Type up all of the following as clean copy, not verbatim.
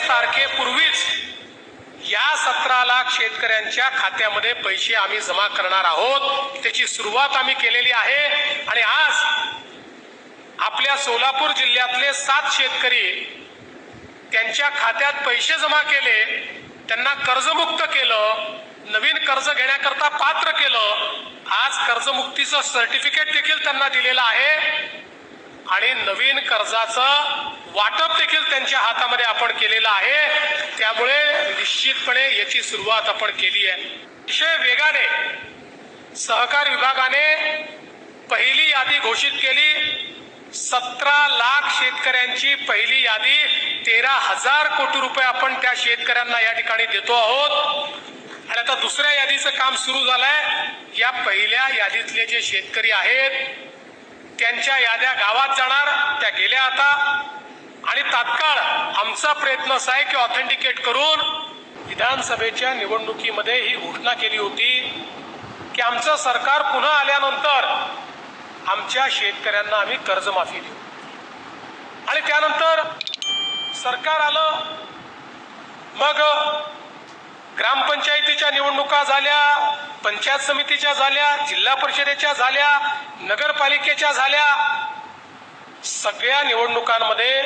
तारखेपूर्वीच या 17 लाख शेतकऱ्यांच्या खात्यामध्ये पैसे आम्ही जमा करणार आहोत। त्याची सुरुवात आम्ही केलेली आहे आणि आज आपल्या सोलापूर जिल्ह्यातले 7 शेतकरी त्यांच्या खात्यात पैसे जमा केले, त्यांना कर्जमुक्त केलं, नवीन कर्ज घेण्याकरता पात्र केलं। आज कर्जमुक्तीचं सर्टिफिकेट देखील त्यांना दिलेलं आहे आणि नवीन कर्जाचं वाटप देखील त्यांच्या हातामध्ये आपण केलेलं आहे। त्यामुळे निश्चितपणे याची सुरुवात आपण केली आहे। अतिशय वेगाने सहकार विभागाने पहिली यादी घोषित केली। 17 लाख शेतकऱ्यांची पहिली यादी 13,000 कोटी रुपये आपण त्या शेतकऱ्यांना या ठिकाणी देतो आहोत आणि आता दुसऱ्या यादीचं काम सुरू झालंय। या पहिल्या यादीतले जे शेतकरी आहेत त्यांच्या याद्या गावात जाणार, त्या गेल्या आता आणि तात्काळ आमचा प्रयत्न असा आहे की ऑथेंटिकेट करून विधानसभेच्या निवडणुकीमध्ये ही घोषणा केली होती की आमचं सरकार पुन्हा आल्यानंतर आमच्या शेतकऱ्यांना आम्ही कर्जमाफी देऊ आणि त्यानंतर सरकार आलं, मग ग्रामपंचायतीच्या निवडणुका झाल्या, पंचायत समितीच्या झाल्या, जिल्हा परिषदेच्या झाल्या, नगरपालिकेच्या झाल्या। सगळ्या निवडणुकांमध्ये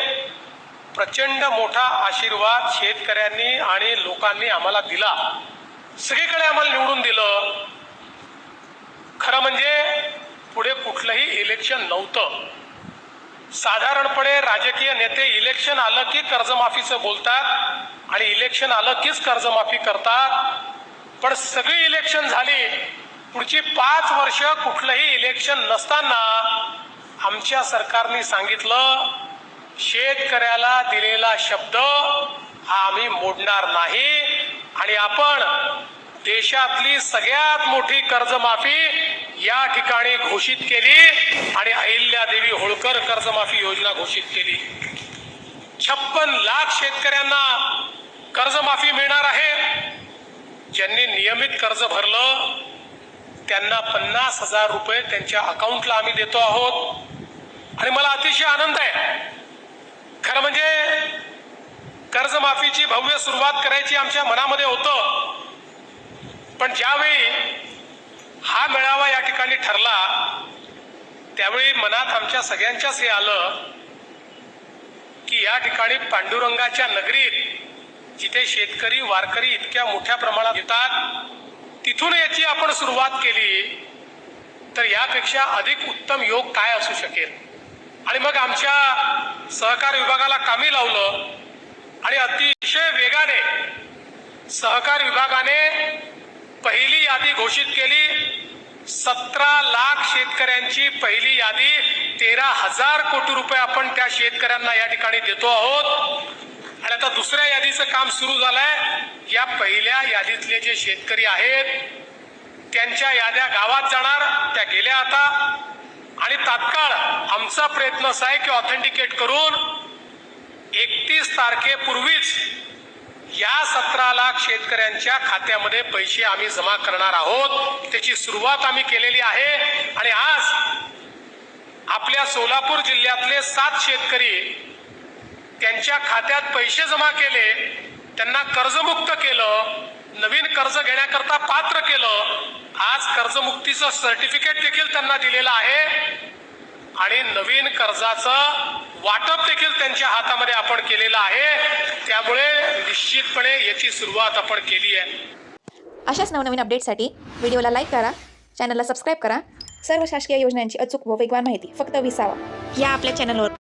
प्रचंड मोठा आशीर्वाद शेतकऱ्यांनी आणि लोकांनी आम्हाला दिला, सगळीकडे आम्हाला निवडून दिलं। खरं म्हणजे पुढे कुठलंही इलेक्शन नव्हतं। साधारणपणे राजकीय नेते इलेक्शन आलं की कर्जमाफीचं बोलतात आणि इलेक्शन आलं कीच कर्जमाफी करतात, पण सगळी इलेक्शन झाली, पुढची 5 वर्ष कुठलंही इलेक्शन नसताना आमच्या सरकारने सांगितलं शेतकऱ्याला दिलेला शब्द हा आम्ही मोडणार नाही आणि आपण देशातली सगळ्यात मोठी कर्जमाफी या ठिकाणी घोषित केली आणि अहिल्यादेवी होळकर कर्जमाफी योजना घोषित केली। 56 लाख शेतकऱ्यांना कर्जमाफी मिळणार आहे। ज्यांनी नियमित कर्ज भरलं त्यांना 50,000 रुपये त्यांच्या अकाउंटला आम्ही देतो आहोत आणि मला अतिशय आनंद आहे। खरं म्हणजे कर्जमाफीची भव्य सुरुवात करायची आमच्या मनामध्ये होतं, पण ज्यावेळी हा मेळावा या ठिकाणी ठरला त्यावेळी मनात आमच्या सगळ्यांच्याच हे आलं की या ठिकाणी पांडुरंगाच्या नगरीत जिथे शेतकरी वारकरी इतक्या मोठ्या प्रमाणात येतात तिथून याची आपण सुरुवात केली तर यापेक्षा अधिक उत्तम योग काय असू शकेल। आणि मग आमच्या सहकार विभागाला कामी लावलं आणि अतिशय वेगाने सहकार विभागाने पहिली यादी घोषित केली। 17 लाख शेतकऱ्यांची पहिली यादी 13,000 कोटी रुपये आपण त्या शेतकऱ्यांना या ठिकाणी देतो आहोत आणि आता दुसऱ्या यादीचं काम सुरू झालंय। या पहिल्या यादीतले जे शेतकरी आहेत त्यांच्या याद्या गावात जाणार, त्या गेल्या आता आणि तात्काळ आमचा प्रयत्न असा आहे की ऑथेंटिकेट करून 31 तारखेपूर्वीच या 17 लाख शेतकऱ्यांच्या खात्यामध्ये पैसे आम्ही जमा करणार आहोत। त्याची सुरुवात आम्ही केलेली आहे आणि आज आपल्या सोलापूर जिल्ह्यातले 7 शेतकरी त्यांच्या खात्यात पैसे जमा केले, त्यांना कर्जमुक्त केलं, नवीन कर्ज घेण्याकरता पात्र केलं। आज कर्जमुक्तीचं सर्टिफिकेट देखील त्यांना दिलेलं आहे आणि नवीन कर्जाचं वाटप देखील त्यांच्या हातामध्ये आपण केलेलं आहे। त्यामुळे निश्चितपणे याची सुरुवात आपण केली आहे। अशाच नवनवीन अपडेटसाठी व्हिडिओला लाईक करा, चॅनलला सबस्क्राईब करा। सर्व शासकीय योजनांची अचूक व वेगवान माहिती फक्त विसावा या आपल्या चॅनलवर